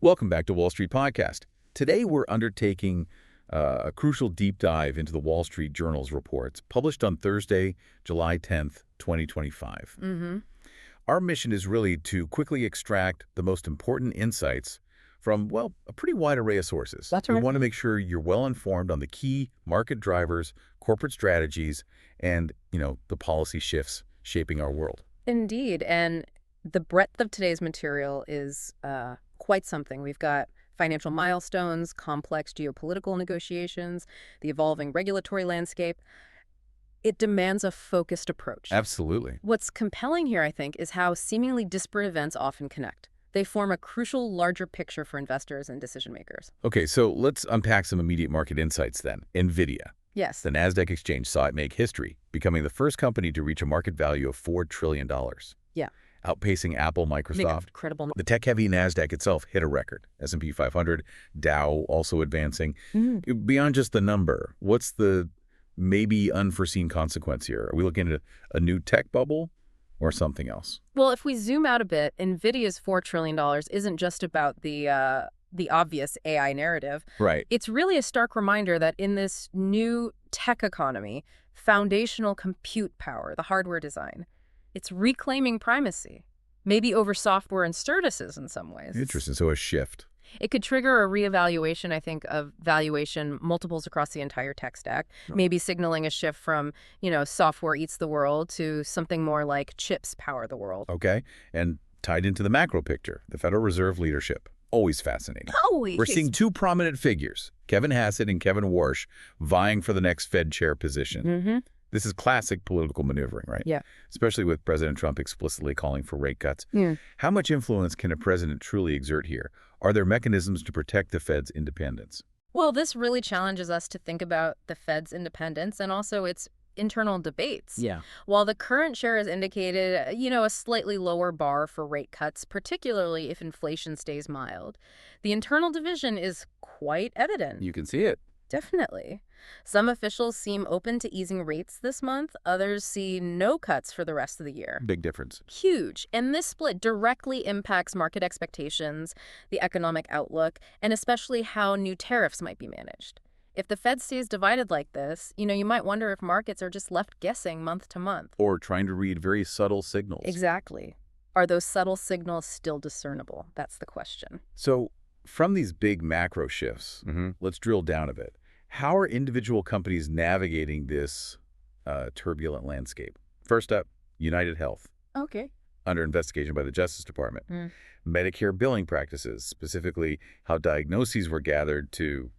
Welcome back to Wall Street Podcast. Today we're undertaking a crucial deep dive into the Wall Street Journal's reports published on Thursday, July 10th, 2025. Our mission is really to quickly extract the most important insights from, well, a pretty wide array of sources. That's We right. want to make sure you're well informed on the key market drivers, corporate strategies, and, the policy shifts shaping our world. Indeed. And the breadth of today's material is quite something. We've got financial milestones, complex geopolitical negotiations, the evolving regulatory landscape. It demands a focused approach. Absolutely. What's compelling here, I think, is how seemingly disparate events often connect. They form a crucial, larger picture for investors and decision makers. Okay, so let's unpack some immediate market insights then. NVIDIA. Yes. The NASDAQ exchange saw it make history, becoming the first company to reach a market value of $4 trillion. Yeah. Outpacing Apple, Microsoft. Incredible. The tech-heavy NASDAQ itself hit a record. S&P 500, Dow also advancing. Beyond just the number, what's the maybe unforeseen consequence here? Are we looking at a new tech bubble or something else? Well, if we zoom out a bit, NVIDIA's $4 trillion isn't just about the obvious AI narrative. Right. It's really a stark reminder that in this new tech economy, foundational compute power, the hardware design, it's reclaiming primacy, maybe over software and services in some ways. Interesting. So a shift. It could trigger a reevaluation, I think, of valuation multiples across the entire tech stack, maybe signaling a shift from, software eats the world to something more like chips power the world. Okay. And tied into the macro picture, the Federal Reserve leadership. Always fascinating. Always. We're seeing two prominent figures, Kevin Hassett and Kevin Warsh, vying for the next Fed chair position. This is classic political maneuvering, right? Yeah. Especially with President Trump explicitly calling for rate cuts. How much influence can a president truly exert here? Are there mechanisms to protect the Fed's independence? Well, this really challenges us to think about the Fed's independence and also its internal debates. Yeah. While the current chair has indicated, a slightly lower bar for rate cuts, particularly if inflation stays mild, the internal division is quite evident. You can see it. Definitely. Some officials seem open to easing rates this month. Others see no cuts for the rest of the year. Big difference. Huge. And this split directly impacts market expectations, the economic outlook, and especially how new tariffs might be managed. If the Fed stays divided like this, you might wonder if markets are just left guessing month to month. Or trying to read very subtle signals. Exactly. Are those subtle signals still discernible? That's the question. So from these big macro shifts, let's drill down a bit. How are individual companies navigating this turbulent landscape? First up, United Health, Okay. under investigation by the Justice Department. Medicare billing practices, specifically how diagnoses were gathered to,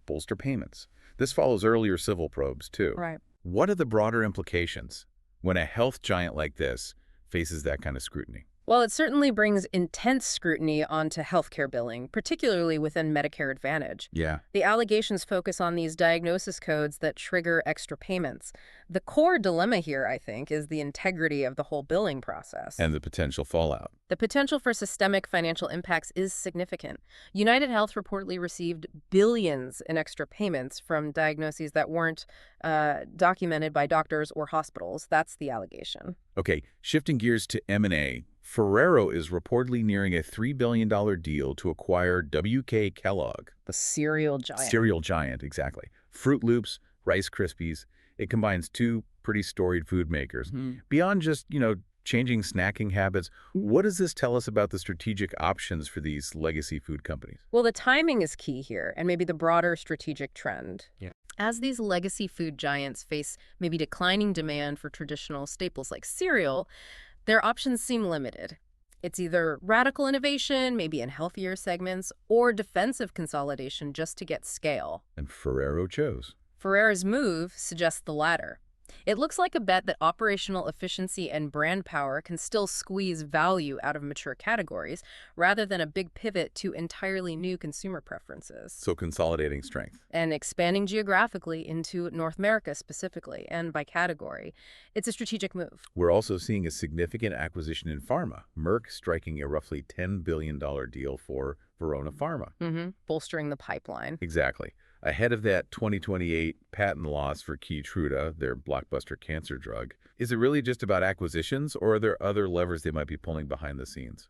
bolster payments. This follows earlier civil probes, too. Right. What are the broader implications when a health giant like this faces that kind of scrutiny? Well, it certainly brings intense scrutiny onto healthcare billing, particularly within Medicare Advantage. Yeah. The allegations focus on these diagnosis codes that trigger extra payments. The core dilemma here, I think, is the integrity of the whole billing process. And the potential fallout. The potential for systemic financial impacts is significant. United Health reportedly received billions in extra payments from diagnoses that weren't documented by doctors or hospitals. That's the allegation. Okay, shifting gears to M&A, Ferrero is reportedly nearing a $3 billion deal to acquire WK Kellogg. The cereal giant. Cereal giant, exactly. Fruit Loops, Rice Krispies. It combines two pretty storied food makers. Beyond just, changing snacking habits, what does this tell us about the strategic options for these legacy food companies? Well, the timing is key here, and maybe the broader strategic trend. Yeah. As these legacy food giants face maybe declining demand for traditional staples like cereal, their options seem limited. It's either radical innovation, maybe in healthier segments, or defensive consolidation just to get scale. And Ferrero chose. Ferrero's move suggests the latter. It looks like a bet that operational efficiency and brand power can still squeeze value out of mature categories, rather than a big pivot to entirely new consumer preferences. So consolidating strength. And expanding geographically into North America specifically, and by category. It's a strategic move. We're also seeing a significant acquisition in pharma. Merck striking a roughly $10 billion deal for Verona Pharma. Bolstering the pipeline. Exactly. Ahead of that 2028 patent loss for Keytruda, their blockbuster cancer drug. Is it really just about acquisitions, or are there other levers they might be pulling behind the scenes?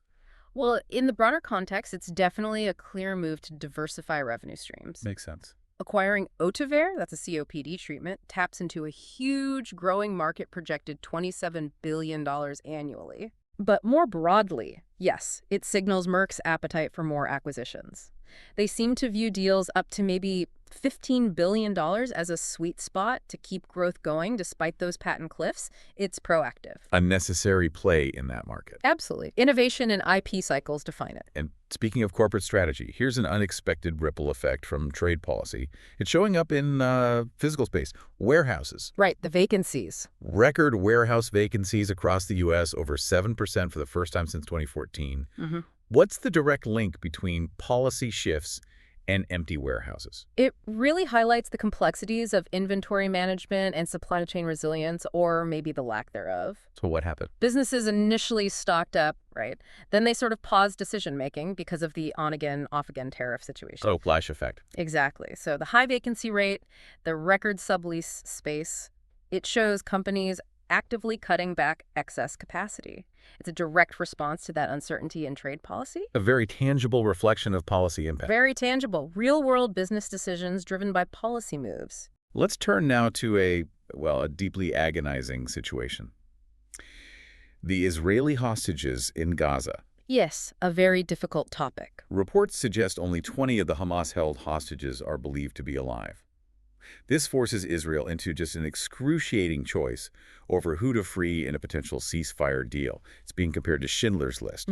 Well, in the broader context, it's definitely a clear move to diversify revenue streams. Makes sense. Acquiring Ohtuvayre, that's a COPD treatment, taps into a huge growing market projected $27 billion annually. But more broadly, yes, it signals Merck's appetite for more acquisitions. They seem to view deals up to maybe $15 billion as a sweet spot to keep growth going despite those patent cliffs. It's proactive. A necessary play in that market. Absolutely. Innovation and IP cycles define it. And speaking of corporate strategy, here's an unexpected ripple effect from trade policy. It's showing up in physical space, warehouses. Right, the vacancies. Record warehouse vacancies across the U.S., over 7% for the first time since 2014. What's the direct link between policy shifts and empty warehouses? It really highlights the complexities of inventory management and supply chain resilience, or maybe the lack thereof. So what happened? Businesses initially stocked up, right? Then they sort of paused decision-making because of the on-again, off-again tariff situation. Oh, flash effect. Exactly. So the high vacancy rate, the record sublease space, it shows companies actively cutting back excess capacity. It's a direct response to that uncertainty in trade policy. A very tangible reflection of policy impact. Very tangible, real-world business decisions driven by policy moves. Let's turn now to a deeply agonizing situation. The Israeli hostages in Gaza. Yes, a very difficult topic. Reports suggest only 20 of the Hamas-held hostages are believed to be alive. This forces Israel into just an excruciating choice over who to free in a potential ceasefire deal. It's being compared to Schindler's List.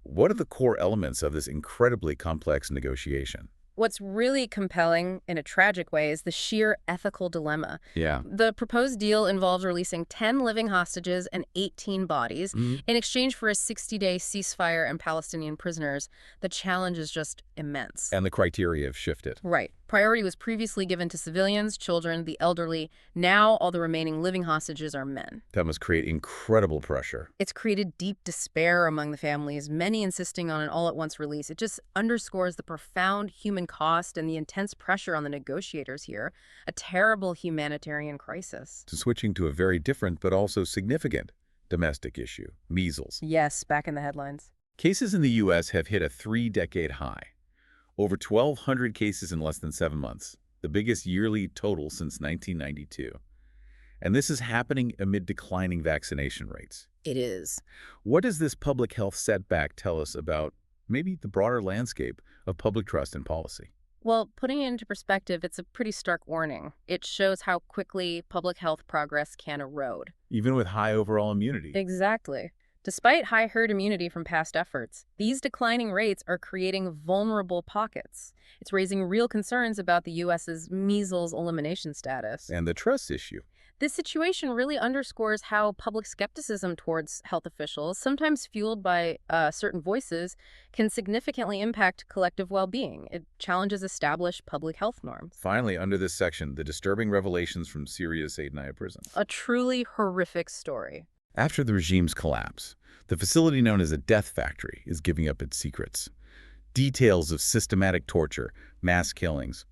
What are the core elements of this incredibly complex negotiation? What's really compelling, in a tragic way, is the sheer ethical dilemma. Yeah. The proposed deal involves releasing 10 living hostages and 18 bodies in exchange for a 60-day ceasefire and Palestinian prisoners. The challenge is just immense. And the criteria have shifted. Right. Priority was previously given to civilians, children, the elderly. Now all the remaining living hostages are men. That must create incredible pressure. It's created deep despair among the families, many insisting on an all-at-once release. It just underscores the profound human cost and the intense pressure on the negotiators here. A terrible humanitarian crisis. Switching to a very different but also significant domestic issue, measles. Yes, back in the headlines. Cases in the U.S. have hit a 3-decade high. Over 1,200 cases in less than 7 months, the biggest yearly total since 1992. And this is happening amid declining vaccination rates. It is. What does this public health setback tell us about maybe the broader landscape of public trust in policy? Well, putting it into perspective, it's a pretty stark warning. It shows how quickly public health progress can erode. Even with high overall immunity. Exactly. Despite high herd immunity from past efforts, these declining rates are creating vulnerable pockets. It's raising real concerns about the U.S.'s measles elimination status. And the trust issue. This situation really underscores how public skepticism towards health officials, sometimes fueled by certain voices, can significantly impact collective well-being. It challenges established public health norms. Finally, under this section, the disturbing revelations from Syria's Saydnaya prison. A truly horrific story. After the regime's collapse, the facility known as a death factory is giving up its secrets. Details of systematic torture, mass killings.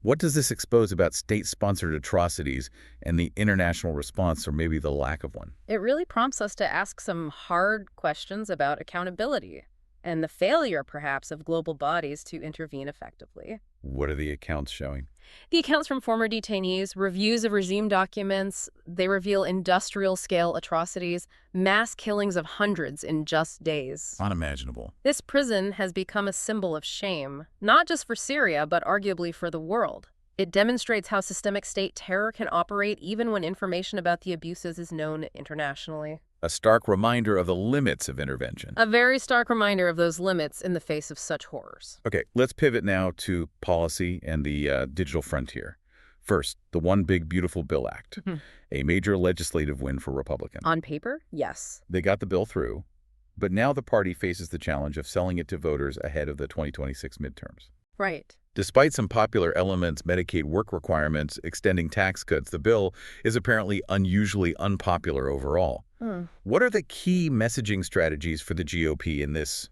What does this expose about state-sponsored atrocities and the international response, or maybe the lack of one? It really prompts us to ask some hard questions about accountability and the failure, perhaps, of global bodies to intervene effectively. What are the accounts showing? The accounts from former detainees, reviews of regime documents, they reveal industrial-scale atrocities, mass killings of hundreds in just days. Unimaginable. This prison has become a symbol of shame, not just for Syria, but arguably for the world. It demonstrates how systemic state terror can operate even when information about the abuses is known internationally. A stark reminder of the limits of intervention. A very stark reminder of those limits in the face of such horrors. Okay, let's pivot now to policy and the digital frontier. First, the One Big Beautiful Bill Act, a major legislative win for Republicans. On paper, yes. They got the bill through, but now the party faces the challenge of selling it to voters ahead of the 2026 midterms. Right. Despite some popular elements, Medicaid work requirements, extending tax cuts, the bill is apparently unusually unpopular overall. What are the key messaging strategies for the GOP in this,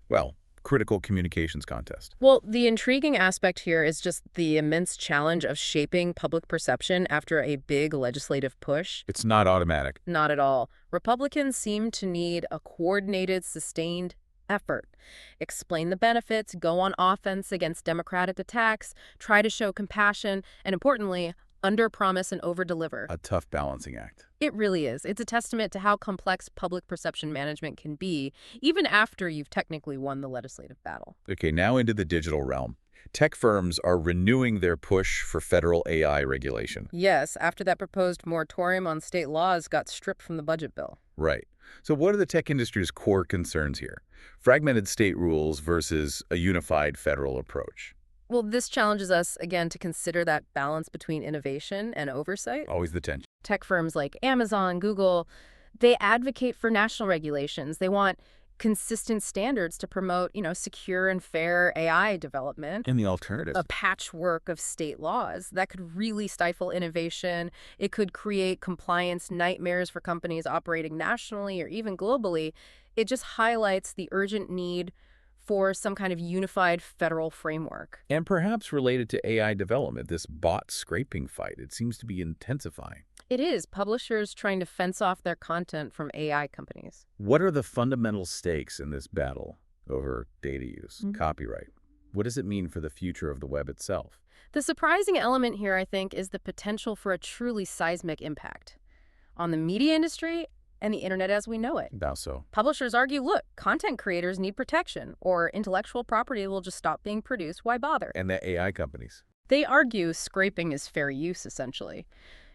critical communications contest? Well, the intriguing aspect here is just the immense challenge of shaping public perception after a big legislative push. It's not automatic. Not at all. Republicans seem to need a coordinated, sustained effort. Explain the benefits, go on offense against democratic attacks, try to show compassion, and importantly, under-promise and over-deliver. A tough balancing act. It really is. It's a testament to how complex public perception management can be, even after you've technically won the legislative battle. Okay, now into the digital realm. Tech firms are renewing their push for federal AI regulation. Yes, after that proposed moratorium on state laws got stripped from the budget bill. Right. So what are the tech industry's core concerns here? Fragmented state rules versus a unified federal approach. Well, this challenges us, again, to consider that balance between innovation and oversight. Always the tension. Tech firms like Amazon, Google, they advocate for national regulations. They want consistent standards to promote, secure and fair AI development. And the alternative. A patchwork of state laws that could really stifle innovation. It could create compliance nightmares for companies operating nationally or even globally. It just highlights the urgent need for some kind of unified federal framework. And perhaps related to AI development, this bot scraping fight, it seems to be intensifying. It is publishers trying to fence off their content from AI companies. What are the fundamental stakes in this battle over data use, copyright? What does it mean for the future of the web itself? The surprising element here, I think, is the potential for a truly seismic impact on the media industry and the internet as we know it. How so? Publishers argue, look, content creators need protection, or intellectual property will just stop being produced. Why bother? And the AI companies? They argue scraping is fair use, essentially.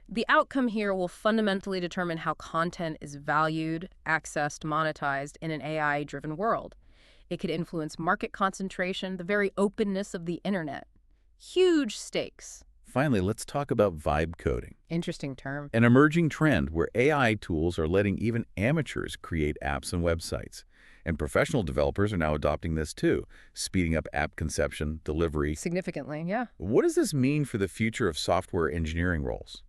The outcome here will fundamentally determine how content is valued, accessed, monetized in an AI-driven world. It could influence market concentration, the very openness of the internet. Huge stakes. Finally, let's talk about vibe coding. Interesting term. An emerging trend where AI tools are letting even amateurs create apps and websites. And professional developers are now adopting this too, speeding up app conception, delivery. Significantly, yeah. What does this mean for the future of software engineering roles?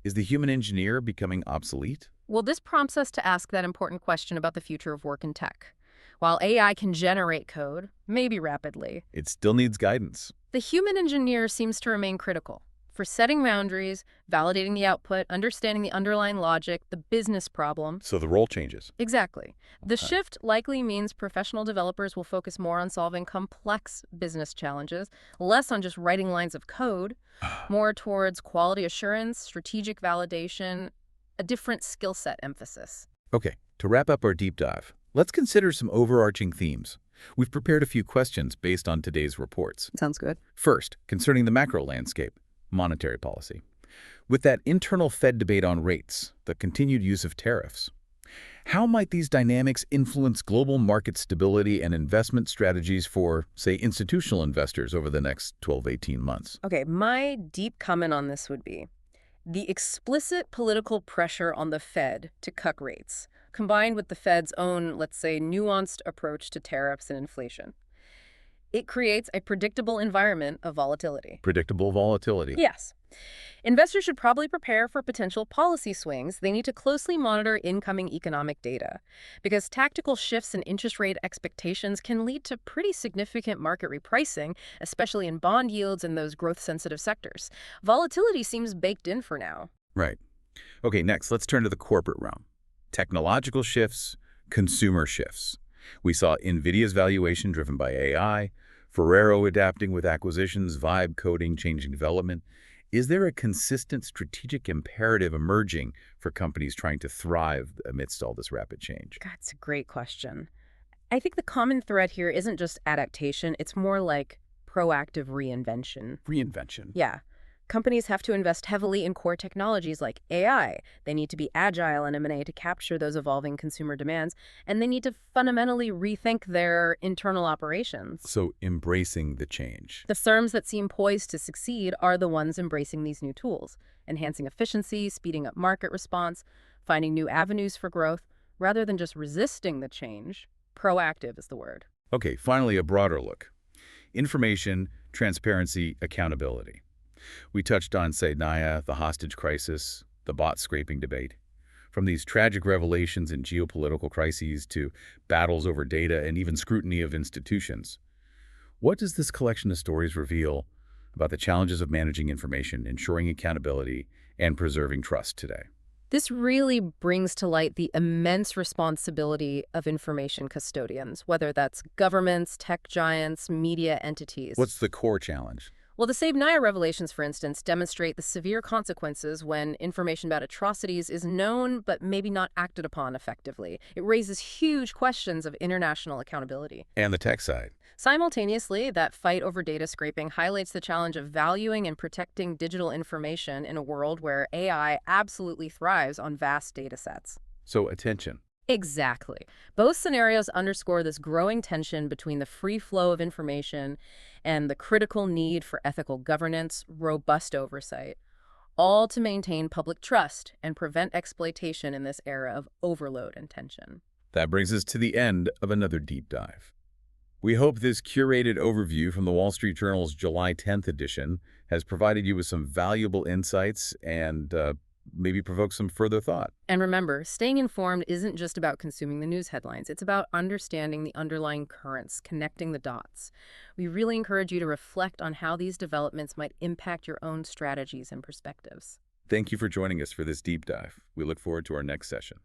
Is the human engineer becoming obsolete? Well, this prompts us to ask that important question about the future of work in tech. While AI can generate code, maybe rapidly, It still needs guidance. the human engineer seems to remain critical for setting boundaries, validating the output, understanding the underlying logic, the business problem. So the role changes. Exactly. The Okay. shift likely means professional developers will focus more on solving complex business challenges, less on just writing lines of code, more towards quality assurance, strategic validation, a different skill set emphasis. Okay, to wrap up our deep dive, let's consider some overarching themes. We've prepared a few questions based on today's reports. Sounds good. First, concerning the macro landscape, monetary policy. With that internal Fed debate on rates, the continued use of tariffs, how might these dynamics influence global market stability and investment strategies for, say, institutional investors over the next 12-18 months? Okay, my deep comment on this would be the explicit political pressure on the Fed to cut rates, combined with the Fed's own, let's say, nuanced approach to tariffs and inflation. It creates a predictable environment of volatility. Predictable volatility. Yes. Investors should probably prepare for potential policy swings. They need to closely monitor incoming economic data because tactical shifts in interest rate expectations can lead to pretty significant market repricing, especially in bond yields in those growth-sensitive sectors. Volatility seems baked in for now. Right. Okay, next, let's turn to the corporate realm. Technological shifts, consumer shifts. We saw NVIDIA's valuation driven by AI, Ferrero adapting with acquisitions, vibe coding, changing development. Is there a consistent strategic imperative emerging for companies trying to thrive amidst all this rapid change? That's a great question. I think the common thread here isn't just adaptation, it's more like proactive reinvention. Reinvention. Yeah. Companies have to invest heavily in core technologies like AI. They need to be agile in M&A to capture those evolving consumer demands, and they need to fundamentally rethink their internal operations. So embracing the change. The firms that seem poised to succeed are the ones embracing these new tools, enhancing efficiency, speeding up market response, finding new avenues for growth, rather than just resisting the change. Proactive is the word. Okay, finally, a broader look. Information, transparency, accountability. We touched on, say, Naya, the hostage crisis, the bot scraping debate. From these tragic revelations in geopolitical crises to battles over data and even scrutiny of institutions. What does this collection of stories reveal about the challenges of managing information, ensuring accountability, and preserving trust today? This really brings to light the immense responsibility of information custodians, whether that's governments, tech giants, media entities. What's the core challenge? Well, the Save Naya revelations, for instance, demonstrate the severe consequences when information about atrocities is known but maybe not acted upon effectively. It raises huge questions of international accountability. And the tech side. Simultaneously, that fight over data scraping highlights the challenge of valuing and protecting digital information in a world where AI absolutely thrives on vast data sets. So attention. Exactly. Both scenarios underscore this growing tension between the free flow of information and the critical need for ethical governance, robust oversight, all to maintain public trust and prevent exploitation in this era of overload and tension. That brings us to the end of another deep dive. We hope this curated overview from the Wall Street Journal's July 10th edition has provided you with some valuable insights and maybe provoked some further thought. And remember, staying informed isn't just about consuming the news headlines. It's about understanding the underlying currents, connecting the dots. We really encourage you to reflect on how these developments might impact your own strategies and perspectives. Thank you for joining us for this deep dive. We look forward to our next session.